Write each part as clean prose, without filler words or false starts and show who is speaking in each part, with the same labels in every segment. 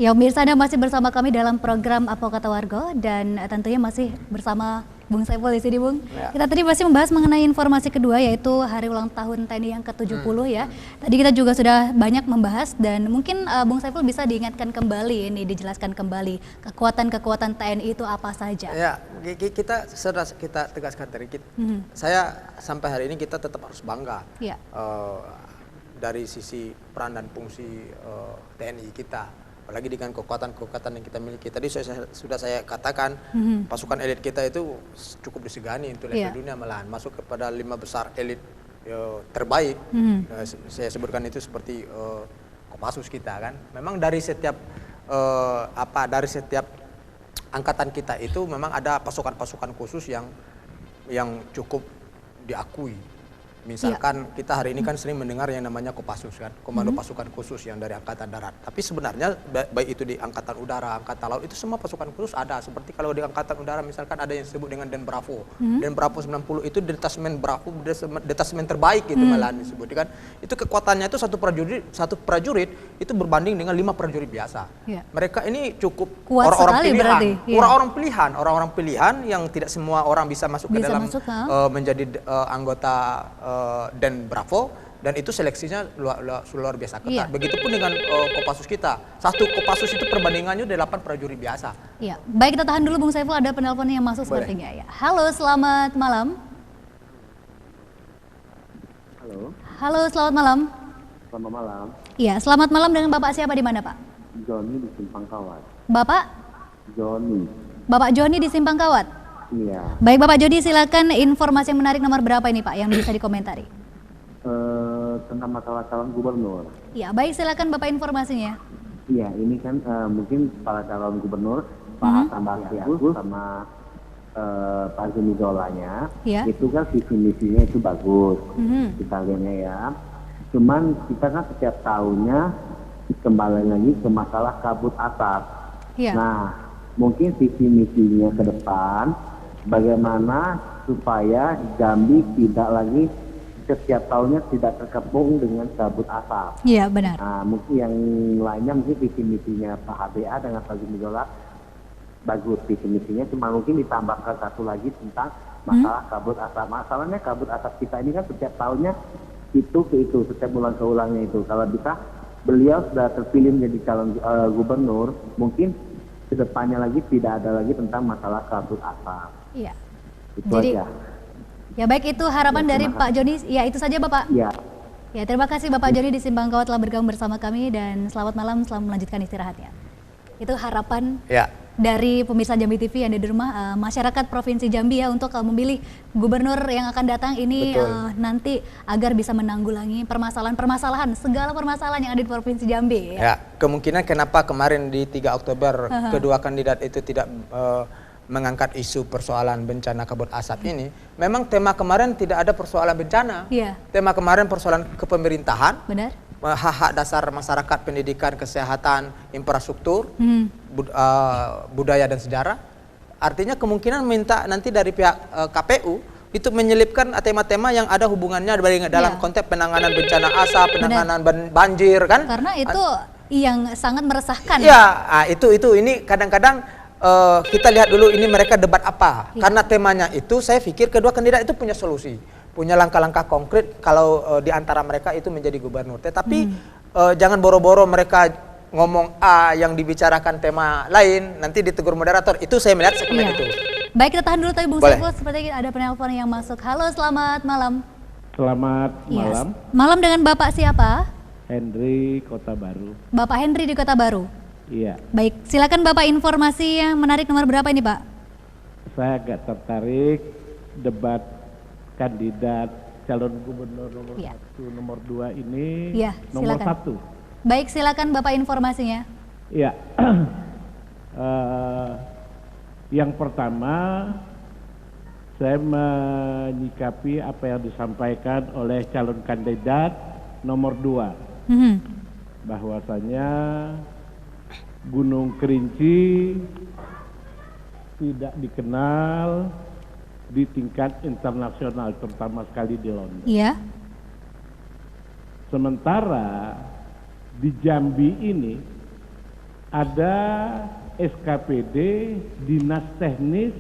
Speaker 1: Ya, pemirsa, Anda masih bersama kami dalam program Apa Kata Warga dan tentunya masih bersama Bung Saiful di sini, Bung.
Speaker 2: Ya.
Speaker 1: Kita tadi masih membahas mengenai informasi kedua, yaitu hari ulang tahun TNI yang ke-70 ya. Tadi kita juga sudah banyak membahas dan mungkin Bung Saiful bisa diingatkan kembali, ini dijelaskan kembali kekuatan-kekuatan TNI itu apa saja.
Speaker 2: Ya, kita tegaskan tadi. Saya sampai hari ini kita tetap harus bangga.
Speaker 1: Ya.
Speaker 2: Dari sisi peran dan fungsi TNI kita, apalagi dengan kekuatan-kekuatan yang kita miliki. Tadi sudah saya katakan, pasukan elit kita itu cukup disegani untuk level dunia, malahan masuk kepada 5 besar elit terbaik. Saya sebutkan itu seperti Kopassus kita kan. Memang dari setiap angkatan kita itu memang ada pasukan-pasukan khusus yang cukup diakui. Misalkan kita hari ini kan sering mendengar yang namanya Kopassus kan, Komando Pasukan Khusus yang dari Angkatan Darat. Tapi sebenarnya baik itu di Angkatan Udara, Angkatan Laut, itu semua pasukan khusus ada. Seperti kalau di Angkatan Udara misalkan ada yang disebut dengan Den Bravo. Den Bravo 90 itu detasemen Bravo, detasemen terbaik itu malahan disebut kan. Itu kekuatannya itu satu prajurit itu berbanding dengan 5 prajurit biasa. Mereka ini cukup orang-orang pilihan yang tidak semua orang bisa masuk ke dalam menjadi anggota Den Bravo, dan itu seleksinya luar biasa ketat. Begitupun dengan Kopassus kita. Satu Kopassus itu perbandingannya 8 prajurit biasa.
Speaker 1: Iya. Baik, kita tahan dulu Bung Saiful, ada penelpon yang masuk sepertinya ya. Halo, selamat malam. Halo, selamat malam.
Speaker 3: Selamat malam.
Speaker 1: Iya, selamat malam, dengan Bapak siapa di mana, Pak?
Speaker 3: Joni di Simpang Kawat.
Speaker 1: Bapak?
Speaker 3: Joni.
Speaker 1: Bapak Joni di Simpang Kawat?
Speaker 3: Iya.
Speaker 1: Baik, Bapak Joni, silakan informasi yang menarik nomor berapa ini, Pak, yang bisa dikomentari?
Speaker 3: Tentang masalah calon gubernur.
Speaker 1: Iya, baik, silakan Bapak informasinya.
Speaker 3: Iya, ini kan mungkin para calon gubernur, Pak Hasan Basriakus sama Pak Zumi Zolanya, itu kan visi misinya itu bagus, kita lihatnya ya. Cuman kita kan setiap tahunnya kembali lagi ke masalah kabut asap. Nah, mungkin visi misinya ke depan, bagaimana supaya Jambi tidak lagi setiap tahunnya tidak terkepung dengan kabut asap.
Speaker 1: Iya, benar.
Speaker 3: Nah, mungkin yang lainnya mungkin visi misinya Pak HBA dengan Pak Zumi Zola bagus visi misinya, cuma mungkin ditambahkan satu lagi tentang masalah kabut asap. Masalahnya kabut asap kita ini kan setiap tahunnya itu ke itu, setiap bulan ke ulangnya itu. Kalau bisa beliau sudah terpilih menjadi calon gubernur, mungkin kedepannya lagi tidak ada lagi tentang masalah kabut asap.
Speaker 1: Iya.
Speaker 3: Itu
Speaker 1: jadi,
Speaker 3: aja.
Speaker 1: Ya baik, itu harapan dari Pak Joni. Ya, itu saja Bapak.
Speaker 3: Iya.
Speaker 1: Ya, terima kasih Bapak Joni di Simpang Kawat telah bergabung bersama kami, dan selamat malam, selamat melanjutkan istirahatnya. Itu harapan dari pemirsa Jambi TV yang ada di rumah, masyarakat Provinsi Jambi ya, untuk memilih gubernur yang akan datang ini nanti agar bisa menanggulangi permasalahan, segala permasalahan yang ada di Provinsi Jambi.
Speaker 2: Ya, kemungkinan kenapa kemarin di 3 Oktober kedua kandidat itu tidak mengangkat isu persoalan bencana kabut asap ini, memang tema kemarin tidak ada persoalan bencana. Tema kemarin persoalan kepemerintahan, hak-hak dasar masyarakat, pendidikan, kesehatan, infrastruktur, budaya dan sejarah. Artinya kemungkinan minta nanti dari pihak KPU itu menyelipkan tema-tema yang ada hubungannya dalam konteks penanganan bencana asap, penanganan banjir kan?
Speaker 1: Karena itu yang sangat meresahkan.
Speaker 2: Ya, itu ini kadang-kadang kita lihat dulu ini mereka debat apa. Karena temanya itu saya pikir kedua kandidat itu punya solusi, punya langkah-langkah konkret kalau di antara mereka itu menjadi gubernur. Tetapi jangan boro-boro mereka ngomong A yang dibicarakan tema lain, nanti ditegur moderator. Itu saya melihat segmen itu.
Speaker 1: Baik, kita tahan dulu tapi Bung Saiful, seperti ada penelpon yang masuk. Halo, selamat malam.
Speaker 4: Selamat malam.
Speaker 1: Malam, dengan Bapak siapa?
Speaker 4: Henry, Kota Baru.
Speaker 1: Bapak Henry di Kota Baru.
Speaker 4: Iya.
Speaker 1: Baik, silakan Bapak informasi yang menarik nomor berapa ini, Pak?
Speaker 4: Saya agak tertarik debat kandidat calon gubernur nomor 1, nomor 2 ini, nomor 1.
Speaker 1: Baik, silakan Bapak informasinya.
Speaker 4: Iya. Yang pertama, saya menyikapi apa yang disampaikan oleh calon kandidat nomor 2. Bahwasanya Gunung Kerinci tidak dikenal di tingkat internasional, terutama sekali di London. Sementara di Jambi ini ada SKPD Dinas Teknis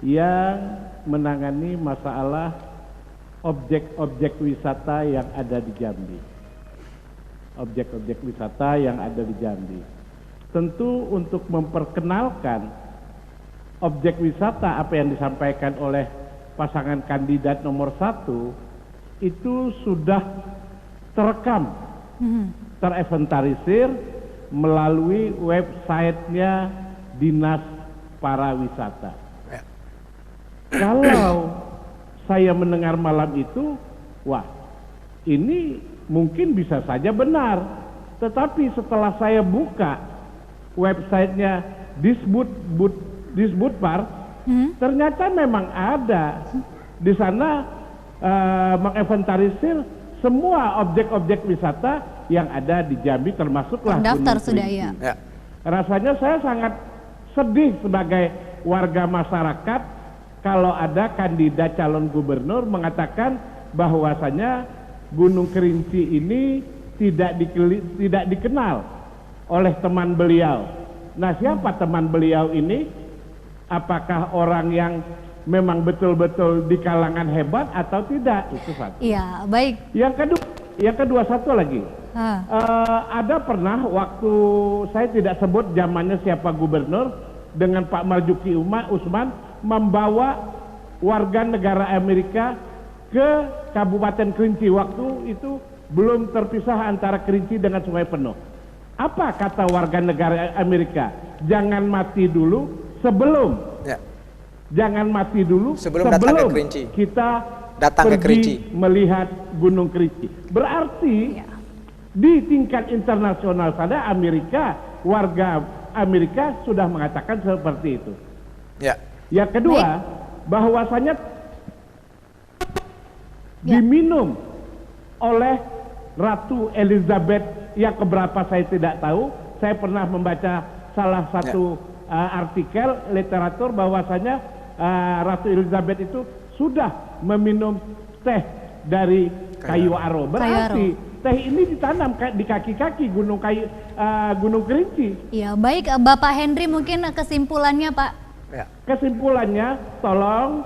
Speaker 4: yang menangani masalah objek-objek wisata yang ada di Jambi. Objek-objek wisata yang ada di Jambi. Tentu untuk memperkenalkan objek wisata apa yang disampaikan oleh pasangan kandidat nomor 1 itu sudah terekam, tereventarisir melalui websitenya Dinas Pariwisata. Kalau saya mendengar malam itu, wah ini mungkin bisa saja benar, tetapi setelah saya buka websitenya Disbudpar, ternyata memang ada di sana menginventarisir semua objek-objek wisata yang ada di Jambi, termasuklah
Speaker 1: terdaftar
Speaker 4: Gunung
Speaker 1: sudah
Speaker 4: Kerinci.
Speaker 1: ya.
Speaker 4: Rasanya saya sangat sedih sebagai warga masyarakat kalau ada kandidat calon gubernur mengatakan bahwasanya Gunung Kerinci ini tidak dikenal oleh teman beliau. Nah, siapa teman beliau ini? Apakah orang yang memang betul-betul di kalangan hebat atau tidak? Itu satu.
Speaker 1: Iya, baik.
Speaker 4: Yang kedua satu lagi. Ada pernah waktu saya tidak sebut zamannya siapa gubernur, dengan Pak Marzuki Usman membawa warga negara Amerika ke Kabupaten Kerinci. Waktu itu belum terpisah antara Kerinci dengan Sungai Penuh. Apa kata warga negara Amerika? Jangan mati dulu sebelum jangan mati dulu sebelum datang ke Kerinci. Kita datang ke Kerinci melihat Gunung Kerinci. Berarti di tingkat internasional saja warga Amerika sudah mengatakan seperti itu. Yang kedua, bahwasanya diminum oleh Ratu Elizabeth yang keberapa saya tidak tahu. Saya pernah membaca salah satu artikel literatur bahwasanya Ratu Elizabeth itu sudah meminum teh dari kayu aro. Berarti teh ini ditanam di kaki-kaki Gunung Kerinci.
Speaker 1: Iya, baik Bapak Henry, mungkin kesimpulannya Pak.
Speaker 4: Kesimpulannya, tolong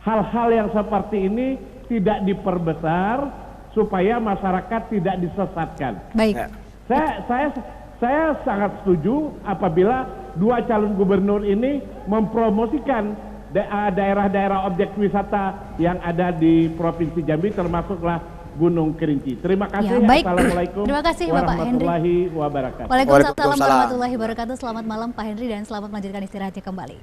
Speaker 4: hal-hal yang seperti ini tidak diperbesar supaya masyarakat tidak disesatkan.
Speaker 1: Baik.
Speaker 4: Saya sangat setuju apabila dua calon gubernur ini mempromosikan daerah-daerah objek wisata yang ada di Provinsi Jambi, termasuklah Gunung Kerinci. Terima kasih. Assalamualaikum warahmatullahi wabarakatuh.
Speaker 1: Waalaikumsalam warahmatullahi wabarakatuh. Selamat malam Pak Henry dan selamat melanjutkan istirahatnya kembali.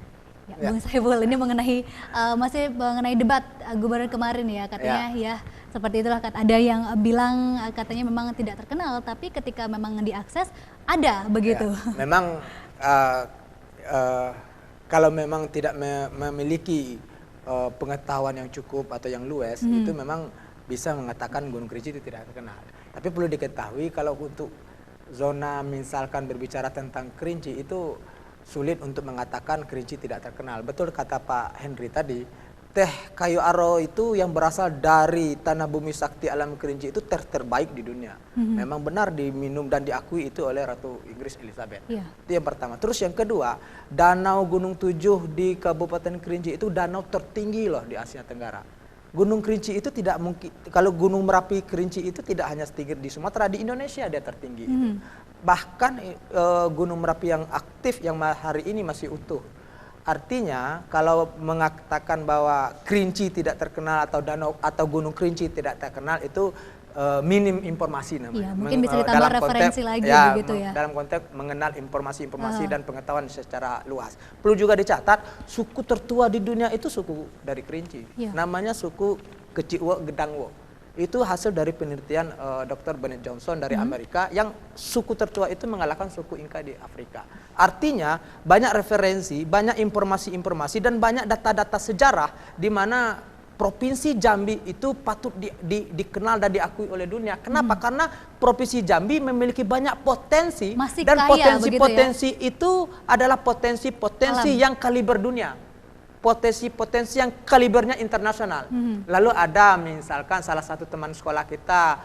Speaker 1: Bung Saiful, ini masih mengenai debat gubernur kemarin ya, katanya seperti itulah, ada yang bilang katanya memang tidak terkenal, tapi ketika memang diakses ada begitu.
Speaker 2: Memang kalau memang tidak memiliki pengetahuan yang cukup atau yang luas, itu memang bisa mengatakan Gunung Kerinci itu tidak terkenal. Tapi perlu diketahui kalau untuk zona misalkan berbicara tentang Kerinci itu sulit untuk mengatakan Kerinci tidak terkenal. Betul kata Pak Henry tadi, teh kayu aro itu yang berasal dari tanah bumi sakti alam Kerinci itu terbaik di dunia. Memang benar diminum dan diakui itu oleh Ratu Inggris Elizabeth. Itu yang pertama. Terus yang kedua, Danau Gunung Tujuh di Kabupaten Kerinci itu danau tertinggi loh di Asia Tenggara. Gunung Kerinci itu tidak mungkin, kalau Gunung Merapi Kerinci itu tidak hanya setinggi di Sumatera, di Indonesia dia tertinggi. Bahkan Gunung Merapi yang aktif yang hari ini masih utuh. Artinya kalau mengatakan bahwa Kerinci tidak terkenal atau Gunung Kerinci tidak terkenal itu minim informasi namanya.
Speaker 1: Mungkin bisa ditambah referensi lagi begitu ya.
Speaker 2: Dalam konteks mengenal informasi-informasi dan pengetahuan secara luas. Perlu juga dicatat, suku tertua di dunia itu suku dari Kerinci. Namanya suku Keciwo Gedangwo. Itu hasil dari penelitian Dr. Bennett Johnson dari Amerika, yang suku tertua itu mengalahkan suku Inka di Afrika. Artinya banyak referensi, banyak informasi-informasi dan banyak data-data sejarah di mana Provinsi Jambi itu patut dikenal dan diakui oleh dunia. Kenapa? Karena Provinsi Jambi memiliki banyak potensi, dan potensi-potensi itu adalah potensi-potensi yang kaliber dunia. Potensi-potensi yang kalibernya internasional. Lalu ada misalkan salah satu teman sekolah kita,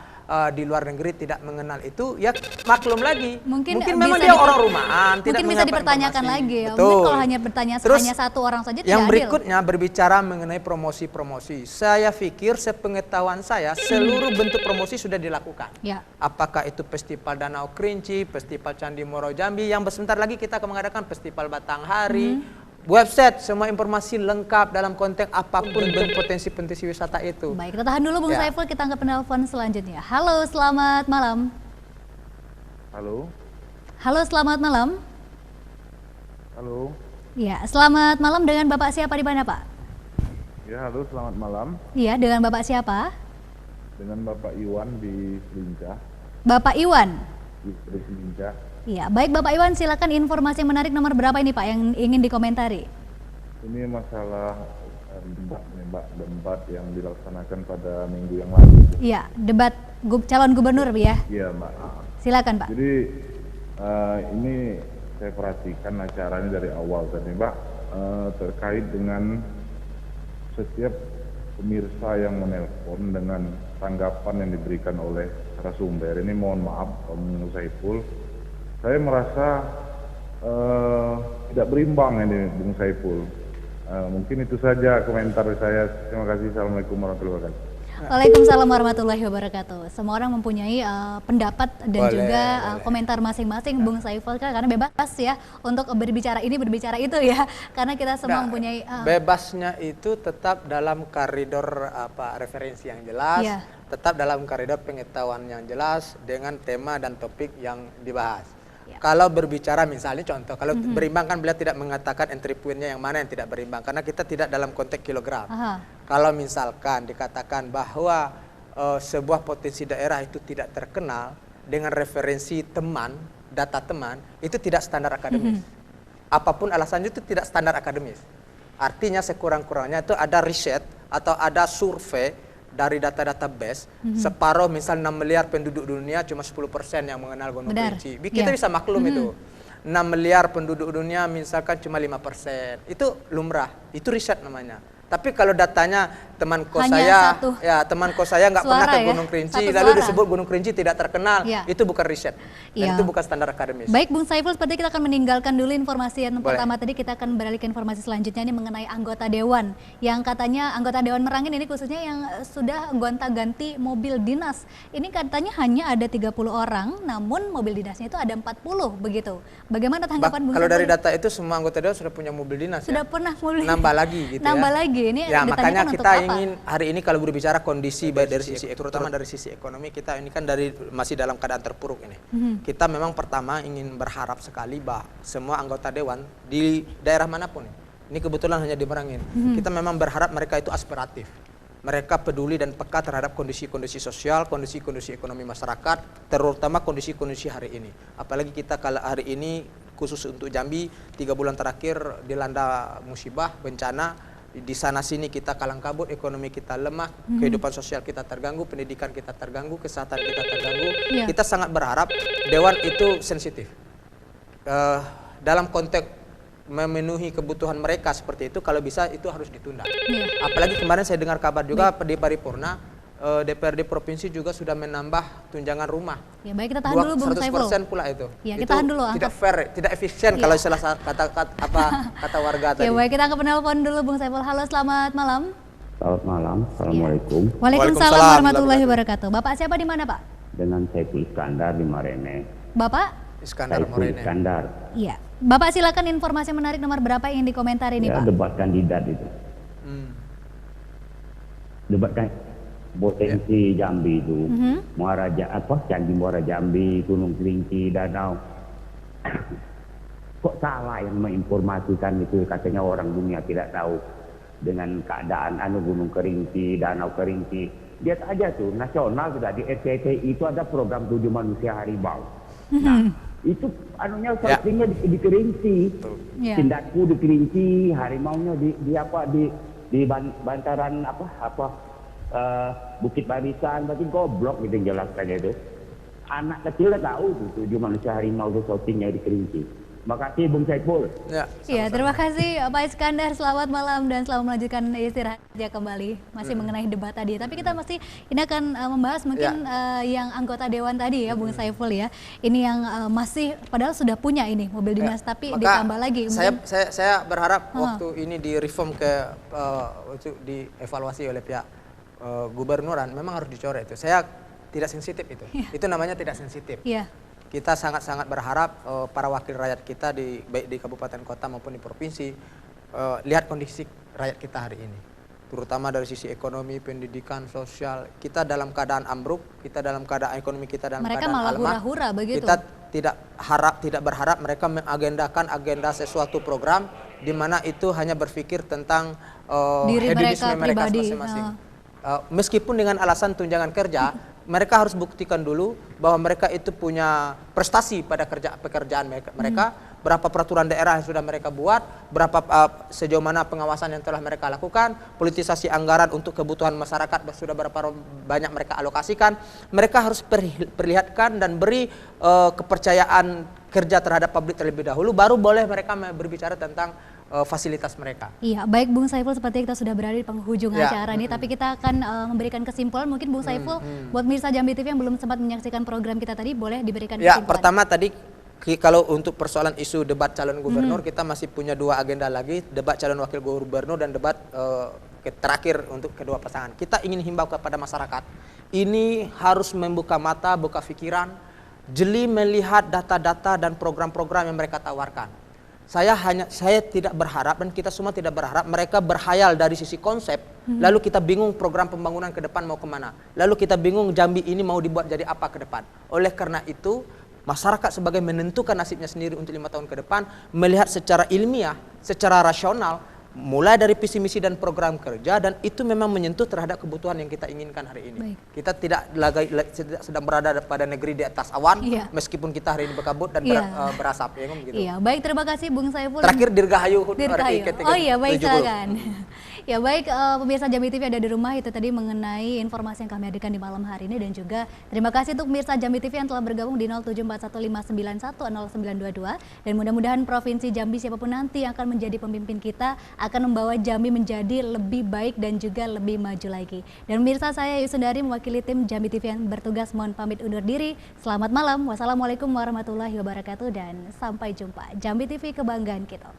Speaker 2: di luar negeri tidak mengenal itu, ya maklum lagi.
Speaker 1: Mungkin
Speaker 2: memang dia orang rumahan,
Speaker 1: tidak bisa dipertanyakan lagi.
Speaker 2: Betul.
Speaker 1: Mungkin kalau hanya bertanya hanya satu orang saja tidak adil.
Speaker 2: Yang berikutnya berbicara mengenai promosi-promosi. Saya pikir sepengetahuan saya seluruh bentuk promosi sudah dilakukan.
Speaker 1: Ya.
Speaker 2: Apakah itu Festival Danau Kerinci, Festival Candi Moro Jambi, yang sebentar lagi kita akan mengadakan Festival Batanghari. Website, semua informasi lengkap dalam konteks apapun bentuk potensi-potensi wisata itu.
Speaker 1: Baik, kita tahan dulu Bung Saiful, kita angkat penelpon selanjutnya. Halo, selamat malam.
Speaker 5: Halo.
Speaker 1: Halo, selamat malam.
Speaker 5: Halo.
Speaker 1: Ya, selamat malam, dengan Bapak siapa di mana, Pak?
Speaker 5: Ya, halo, selamat malam.
Speaker 1: Iya, dengan Bapak siapa?
Speaker 5: Dengan Bapak Iwan di Selincah.
Speaker 1: Bapak Iwan?
Speaker 5: Di Selincah.
Speaker 1: Iya, baik Bapak Iwan, silakan informasi yang menarik nomor berapa ini Pak yang ingin dikomentari?
Speaker 5: Ini masalah debat yang dilaksanakan pada minggu yang lalu.
Speaker 1: Iya, debat calon gubernur ya?
Speaker 5: Iya Mbak.
Speaker 1: Silakan Pak.
Speaker 5: Jadi ini saya perhatikan acaranya dari awal tadi Mbak, terkait dengan setiap pemirsa yang menelpon dengan tanggapan yang diberikan oleh narasumber. Ini mohon maaf Bung Saiful, saya merasa tidak berimbang ini Bung Saiful. Mungkin itu saja komentar saya. Terima kasih. Assalamualaikum warahmatullahi wabarakatuh.
Speaker 1: Waalaikumsalam warahmatullahi wabarakatuh. Semua orang mempunyai pendapat dan juga komentar masing-masing Bung Saiful, karena bebas ya untuk berbicara ini berbicara itu ya, karena kita semua mempunyai
Speaker 2: bebasnya itu tetap dalam koridor referensi yang jelas, tetap dalam koridor pengetahuan yang jelas dengan tema dan topik yang dibahas. Kalau berbicara misalnya contoh, kalau berimbang kan beliau tidak mengatakan entry point-nya yang mana yang tidak berimbang, karena kita tidak dalam konteks kilogram. Kalau misalkan dikatakan bahwa sebuah potensi daerah itu tidak terkenal dengan referensi teman, data teman, itu tidak standar akademis. Apapun alasannya itu tidak standar akademis. Artinya sekurang-kurangnya itu ada riset atau ada survei dari data-data base, separuh misal 6 miliar penduduk dunia cuma 10% yang mengenal Gunung Kerinci. Kita bisa maklum itu. 6 miliar penduduk dunia misalkan cuma 5%. Itu lumrah, itu riset namanya. Tapi kalau datanya teman kos saya nggak pernah ke Gunung Kerinci, lalu disebut Gunung Kerinci tidak terkenal, itu bukan riset, dan itu bukan standar akademis.
Speaker 1: Baik Bung Saiful, seperti kita akan meninggalkan dulu informasi yang pertama tadi, kita akan beralih ke informasi selanjutnya ini mengenai anggota dewan, yang katanya anggota dewan Merangin ini khususnya yang sudah gonta-ganti mobil dinas. Ini katanya hanya ada 30 orang, namun mobil dinasnya itu ada 40 begitu. Bagaimana tanggapan Bung Saiful?
Speaker 2: Kalau dari data itu semua anggota dewan sudah punya mobil dinas.
Speaker 1: Sudah pernah mobil.
Speaker 2: Nambah lagi gitu
Speaker 1: Nambah lagi. Ini
Speaker 2: ya makanya kita ingin hari ini kalau berbicara kondisi baik dari sisi terutama dari sisi ekonomi, kita ini kan masih dalam keadaan terpuruk ini. Kita memang pertama ingin berharap sekali bahwa semua anggota dewan di daerah manapun, ini kebetulan hanya di Merangin, kita memang berharap mereka itu aspiratif. Mereka peduli dan peka terhadap kondisi-kondisi sosial, kondisi-kondisi ekonomi masyarakat, terutama kondisi-kondisi hari ini. Apalagi kita kalau hari ini khusus untuk Jambi 3 bulan terakhir dilanda musibah, bencana. Di sana sini kita kalang kabut, ekonomi kita lemah, kehidupan sosial kita terganggu, pendidikan kita terganggu, kesehatan kita terganggu. Kita sangat berharap dewan itu sensitif dalam konteks memenuhi kebutuhan mereka seperti itu. Kalau bisa itu harus ditunda. Apalagi kemarin saya dengar kabar juga di paripurna DPRD provinsi juga sudah menambah tunjangan rumah.
Speaker 1: Ya baik, kita tahan dulu Bung Saiful.
Speaker 2: 100% pula itu.
Speaker 1: Ya, kita tahan dulu.
Speaker 2: Tidak fair, tidak efisien kalau salah kata warga tadi.
Speaker 1: Ya baik, kita ke penelpon dulu Bung Saiful. Halo, selamat malam.
Speaker 3: Selamat malam. Assalamualaikum.
Speaker 1: Waalaikumsalam warahmatullahi wabarakatuh. Bapak siapa di mana Pak?
Speaker 3: Dengan Saiful Iskandar di Marene.
Speaker 1: Bapak?
Speaker 2: Iskandar Morene.
Speaker 3: Iskandar.
Speaker 1: Iya. Bapak silakan informasi menarik nomor berapa yang dikomentari ini Pak?
Speaker 3: Debat kandidat itu. Debat potensi Jambi itu, Candi Muara Jambi, Gunung Kerinci, Danau. Kok salah yang menginformasikan itu, katanya orang dunia tidak tahu dengan keadaan Gunung Kerinci, Danau Kerinci. Lihat aja tuh, nasional sudah di RCTI itu ada program 7 manusia harimau. Nah, itu searchingnya di Kerinci. Tindaku di Kerinci, harimaunya di bantaran Bukit Barisan, berarti goblok gitu jelaskannya itu. Anak kecil tahu tuh 7 manusia harimau itu syutingnya di Kerinci. Terima kasih Bung Saiful.
Speaker 1: Ya, terima kasih Pak Iskandar. Selamat malam dan selamat melanjutkan istirahatnya kembali. Masih mengenai debat tadi. Tapi kita masih ini akan membahas mungkin yang anggota dewan tadi ya, Bung Saiful ya. Ini yang masih padahal sudah punya ini mobil dinas, tapi ditambah lagi.
Speaker 2: Saya berharap waktu ini direform untuk dievaluasi oleh pihak gubernuran, memang harus dicoret itu. Saya tidak sensitif itu. Itu namanya tidak sensitif. Kita sangat-sangat berharap para wakil rakyat kita baik di kabupaten kota maupun di provinsi lihat kondisi rakyat kita hari ini, terutama dari sisi ekonomi, pendidikan, sosial. Kita dalam keadaan ambruk, kita dalam keadaan ekonomi kita dalam
Speaker 1: mereka
Speaker 2: keadaan
Speaker 1: malah
Speaker 2: lemah.
Speaker 1: hura-hura begitu.
Speaker 2: Kita tidak berharap mereka mengagendakan agenda sesuatu program di mana itu hanya berpikir tentang hedonisme mereka masing-masing. Meskipun dengan alasan tunjangan kerja, mereka harus buktikan dulu bahwa mereka itu punya prestasi pada pekerjaan mereka, berapa peraturan daerah yang sudah mereka buat, berapa sejauh mana pengawasan yang telah mereka lakukan, politisasi anggaran untuk kebutuhan masyarakat sudah berapa banyak mereka alokasikan. Mereka harus perlihatkan dan beri kepercayaan kerja terhadap publik terlebih dahulu, baru boleh mereka berbicara tentang fasilitas mereka.
Speaker 1: Iya, baik Bung Saiful, seperti kita sudah berada di penghujung acara ini, tapi kita akan memberikan kesimpulan. Mungkin Bung Saiful, buat pemirsa Jambi TV yang belum sempat menyaksikan program kita tadi, boleh diberikan kesimpulan.
Speaker 2: Ya, pertama tadi kalau untuk persoalan isu debat calon gubernur, kita masih punya 2 agenda lagi, debat calon wakil gubernur dan debat terakhir untuk kedua pasangan. Kita ingin himbau kepada masyarakat, ini harus membuka mata, buka pikiran, jeli melihat data-data dan program-program yang mereka tawarkan. Saya tidak berharap dan kita semua tidak berharap mereka berhayal dari sisi konsep, lalu kita bingung program pembangunan ke depan mau kemana, lalu kita bingung Jambi ini mau dibuat jadi apa ke depan. Oleh karena itu, masyarakat sebagai menentukan nasibnya sendiri untuk 5 tahun ke depan, melihat secara ilmiah, secara rasional, mulai dari visi misi dan program kerja, dan itu memang menyentuh terhadap kebutuhan yang kita inginkan hari ini. Kita tidak sedang berada pada negeri di atas awan, meskipun kita hari ini berkabut dan berasap. Ya, gitu.
Speaker 1: Iya, baik, terima kasih Bung Saiful.
Speaker 2: Terakhir Dirgahayu.
Speaker 1: Oh iya, baik, silakan. Ya baik, pemirsa Jambi TV ada di rumah, itu tadi mengenai informasi yang kami hadirkan di malam hari ini, dan juga terima kasih untuk pemirsa Jambi TV yang telah bergabung di 0741591092, dan mudah-mudahan Provinsi Jambi siapapun nanti yang akan menjadi pemimpin kita akan membawa Jambi menjadi lebih baik dan juga lebih maju lagi. Dan pemirsa, saya Yusundari mewakili tim Jambi TV yang bertugas mohon pamit undur diri. Selamat malam, wassalamualaikum warahmatullahi wabarakatuh, dan sampai jumpa. Jambi TV, kebanggaan kita.